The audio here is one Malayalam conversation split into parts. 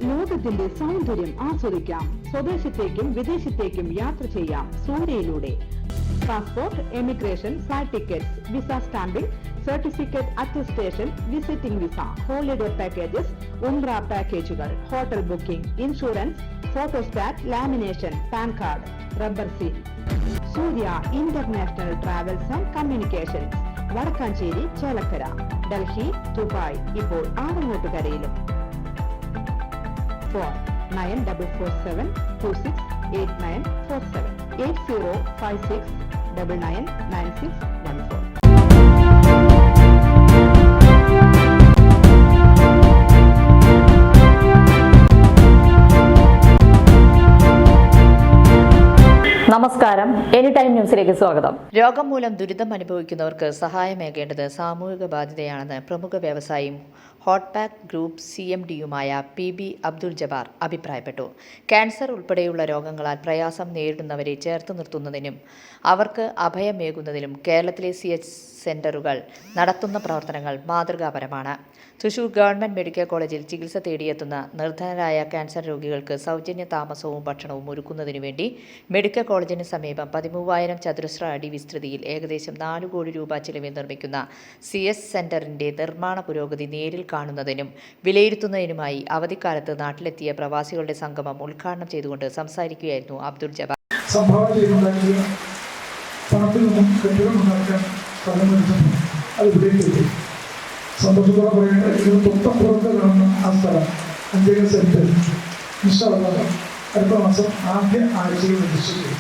ലോകത്തിന്റെ സൗന്ദര്യം ആസ്വദിക്കാം. സ്വദേശത്തേക്കും വിദേശത്തേക്കും യാത്ര ചെയ്യാം സൂര്യയിലൂടെ. Passport, emigration, flight tickets, visa stamping, certificate attestation, visiting visa, holiday packages, ഉംറ പാക്കേജുകൾ, hotel booking, insurance, photostat, lamination, PAN card, rubber seal. Surya international travels and communications, Vadakkanchery, Chelakkara, Delhi, Dubai, ഇപ്പോൾ ആറങ്ങോട്ടുകരയിലും. ഫോൺ 9447268947 8056999614. നമസ്കാരം, എനി ടൈം ന്യൂസിലേക്ക് സ്വാഗതം. രോഗം മൂലം ദുരിതം അനുഭവിക്കുന്നവർക്ക് സഹായമേകേണ്ടത് സാമൂഹിക ബാധ്യതയാണെന്ന് പ്രമുഖ വ്യവസായിയും ഹോട്ട് പാക്ക് ഗ്രൂപ്പ് CMDയുമായ PB അബ്ദുൾ ജബ്ബാർ അഭിപ്രായപ്പെട്ടു. ക്യാൻസർ ഉൾപ്പെടെയുള്ള രോഗങ്ങളാൽ പ്രയാസം നേരിടുന്നവരെ ചേർത്ത് നിർത്തുന്നതിനും അവർക്ക് അഭയമേകുന്നതിനും കേരളത്തിലെ CH സെന്ററുകൾ നടത്തുന്ന പ്രവർത്തനങ്ങൾ മാതൃകാപരമാണ്. തൃശൂർ ഗവൺമെന്റ് മെഡിക്കൽ കോളേജിൽ ചികിത്സ തേടിയെത്തുന്ന നിർധനരായ ക്യാൻസർ രോഗികൾക്ക് സൗജന്യ താമസവും ഭക്ഷണവും ഒരുക്കുന്നതിനു വേണ്ടി മെഡിക്കൽ കോളേജിന് സമീപം 13,000 ചതുരശ്ര അടി വിസ്തൃതിയിൽ ഏകദേശം 4 കോടി രൂപ ചിലവിൽ നിർമ്മിക്കുന്ന CH സെന്ററിന്റെ നിർമ്മാണ പുരോഗതി നേരിൽ കാണുന്നതിനും വിലയിരുത്തുന്നതിനുമായി അവധിക്കാലത്ത് നാട്ടിലെത്തിയ പ്രവാസികളുടെ സംഗമം ഉദ്ഘാടനം ചെയ്തുകൊണ്ട് സംസാരിക്കുകയായിരുന്നു അബ്ദുൾ ജബ്ബാർ. സന്തോഷത്തോടെ പറയേണ്ടത് ഇത് തൊട്ടപ്പുറത്ത് കാണുന്ന ആ സ്ഥലം അഞ്ചേക സെന്റ് അടുത്ത മാസം ആദ്യ ആഴ്ചയിൽ രജിസ്റ്റർ ചെയ്തു.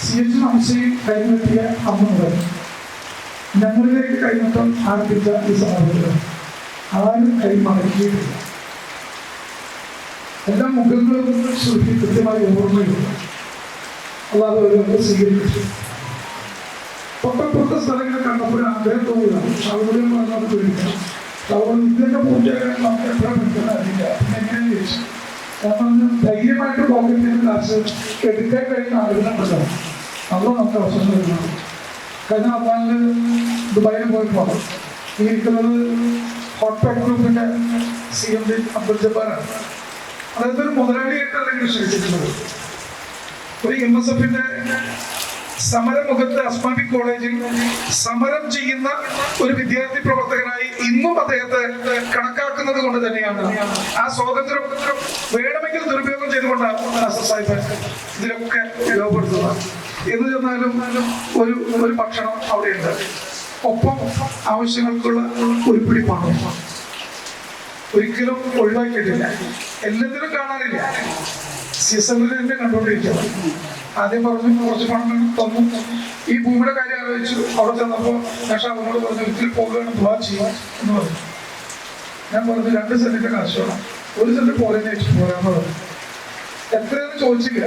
CH അംശയിൽ കൈനീട്ടിയ അന്ന് മുതൽ ഞങ്ങളിലേക്ക് കൈനീട്ടം ആരംഭിച്ച ഈ സമൂഹത്തിൽ ആരും കൈമടക്കിയിട്ടില്ല. എല്ലാ മുഖങ്ങളും കൃത്യമായി ഓർമ്മയില്ല. അല്ലാതെ ഒരു സ്വീകരിച്ചു. തൊട്ടപ്പുറത്തെ സ്ഥലങ്ങളെ കണ്ടപ്പോൾ ആഗ്രഹം തോന്നുകയാണ്. ഷാവുകളിൽ പറഞ്ഞത് പേടിക്കാം. ഷാവുകൾ ഇതിൻ്റെ പൂജകൾ നമുക്ക് എപ്പോഴും നിൽക്കുന്നതറിയില്ല. പിന്നെ എങ്ങനെയാണെന്ന് ചോദിച്ചു. കാരണം ധൈര്യമായിട്ട് പോക്കറ്റിൽ കാശ് എടുക്കാൻ കഴിയുന്ന ആഗ്രഹമുണ്ടല്ലോ. അത് നമുക്ക് അവസരം തരുന്നതാണ്. കഴിഞ്ഞ അന്നാളിൽ ദുബായിൽ പോയപ്പോൾ ഈ ഇരിക്കുന്നത് ഹോട്ട് പാക്ക് ഗ്രൂപ്പിൻ്റെ CMD അബ്ദുൾ ജബ്ബാറാണ്. അതായത് ഒരു മുതലാളിയായിട്ട് അല്ലെങ്കിൽ ക്ഷണിച്ചിട്ടുള്ളത് ഒരു MSFന്റെ സമരമുഖത്ത് അസ്മാബി കോളേജിൽ സമരം ചെയ്യുന്ന ഒരു വിദ്യാർത്ഥി പ്രവർത്തകനായി ഇന്നും അദ്ദേഹത്തെ കണക്കാക്കുന്നത് കൊണ്ട് തന്നെയാണ് ആ സ്വാതന്ത്ര്യം വേണമെങ്കിൽ ദുരുപയോഗം ചെയ്തുകൊണ്ടാണ് ഇതിലൊക്കെ ഉപയോഗപ്പെടുത്തുന്നത്. എന്ന് ചെന്നാലും ഒരു ഭക്ഷണം അവിടെയുണ്ട്. ഒപ്പം ആവശ്യങ്ങൾക്കുള്ള ഒരു പിടി പണം ഒരിക്കലും ഒഴിവാക്കിയിട്ടില്ല. എല്ലാത്തിനും കാണാനില്ല. സീസണിൽ തന്നെ കണ്ടുകൊണ്ടിരിക്കുക. ആദ്യം പറഞ്ഞു കുറച്ച് പണം തന്നു. ഈ ഭൂമിയുടെ കാര്യം ആലോചിച്ചു. അവിടെ ചെന്നപ്പോൾ ഞാൻ ഷാബിനോട് പറഞ്ഞു വീട്ടിൽ പോകുകയാണ്, ദുആ ചെയ്യാം എന്ന് പറഞ്ഞു. ഞാൻ പറഞ്ഞു 2 സെന്റിന്റെ കാശ് വേണം, 1 സെന്റ് പോലെന്നെ പോരാന്ന് പറഞ്ഞു. എത്രയെന്ന് ചോദിച്ചില്ല.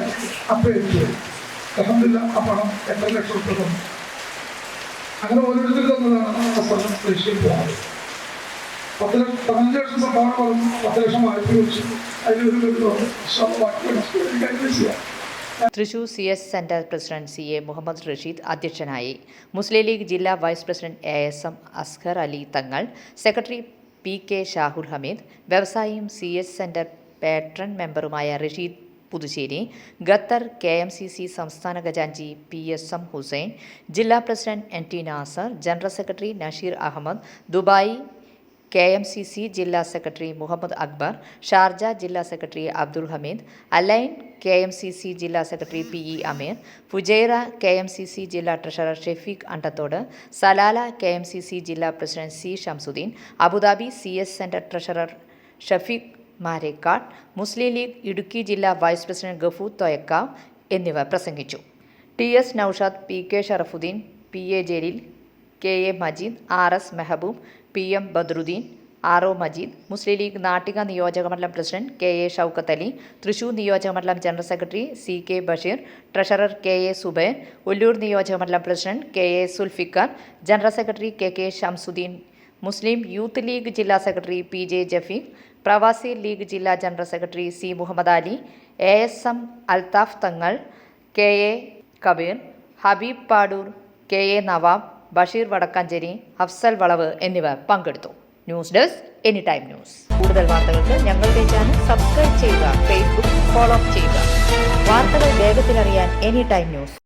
അപ്പൊ ഏറ്റു അൽഹംദുലില്ലാ ആ പണം 8 ലക്ഷം രൂപ തന്നു. അങ്ങനെ ഓരോരുത്തർ തന്നതാണ് ആ സ്ഥലം കൃഷിയിൽ പോകുന്നത്. 15 ലക്ഷം സംഭാവന പറഞ്ഞു, 10 ലക്ഷം വായ്പ ചോദിച്ചു. അതിലൊരു ചെയ്യാം. Thrissur CH centre president CA Muhammad Rasheed അധ്യക്ഷനായി. മുസ്ലിം ലീഗ് ജില്ലാ vice president ASM Azhar Ali Thangal, secretary PK Shahul Hameed, വ്യവസായിയും CH സെന്റർ പാട്രൺ മെമ്പറുമായ റഷീദ് പുതുശ്ശേരി, ഖത്തർ KMCC സംസ്ഥാന ഖജാൻജി PSM ഹുസൈൻ, ജില്ലാ president NT Nasar, general secretary Nasheer Ahmed, Dubai KMCC ജില്ലാ സെക്രട്ടറി മുഹമ്മദ് അക്ബർ, ഷാർജ ജില്ലാ secretary Abdul Hameed, Al Ain KMCC ജില്ലാ secretary PE Ameer, Fujairah KMCC ജില്ലാ treasurer Shefeeq Andathode, Salalah KMCC ജില്ലാ president C Shamsuddin, Abu Dhabi CH centre treasurer Shafeeq Marekkad, Muslim League Idukki ജില്ലാ വൈസ് പ്രസിഡന്റ് ഗഫൂർ തോയക്കാവ് എന്നിവർ പ്രസംഗിച്ചു. TS Noushad, PK Sharafuddin, PA Jaleel, KA Majeed, RS Mehboob, PM Badruddin, RO Majeed, Muslim League Nattika നിയോജകമണ്ഡലം പ്രസിഡന്റ് KA ഷൗക്കത്ത് അലി, തൃശൂർ നിയോജകമണ്ഡലം general secretary CK Basheer, treasurer KA Zubair, Ollur നിയോജകമണ്ഡലം president KA Zulfikar, general secretary KK Shamsuddin, Muslim Youth League ജില്ലാ സെക്രട്ടറി PJ ജഫീഖ്, പ്രവാസി ലീഗ് ജില്ലാ general secretary C Muhammad Ali, ASM Althaf Thangal, KA Kabir, Habib Padur, KA Nawab, Basheer Vadakkanchery, Afsal വളവ് എന്നിവർ പങ്കെടുത്തു. News desk any time news. കൂടുതൽ വാർത്തകൾക്ക് ഞങ്ങളുടെ ചാനൽ സബ്സ്ക്രൈബ് ചെയ്യുക, ഫേസ്ബുക്ക് ഫോളോ ചെയ്യുക. വാർത്തകൾ വേഗത്തിലറിയാൻ എനി ടൈം ന്യൂസ്.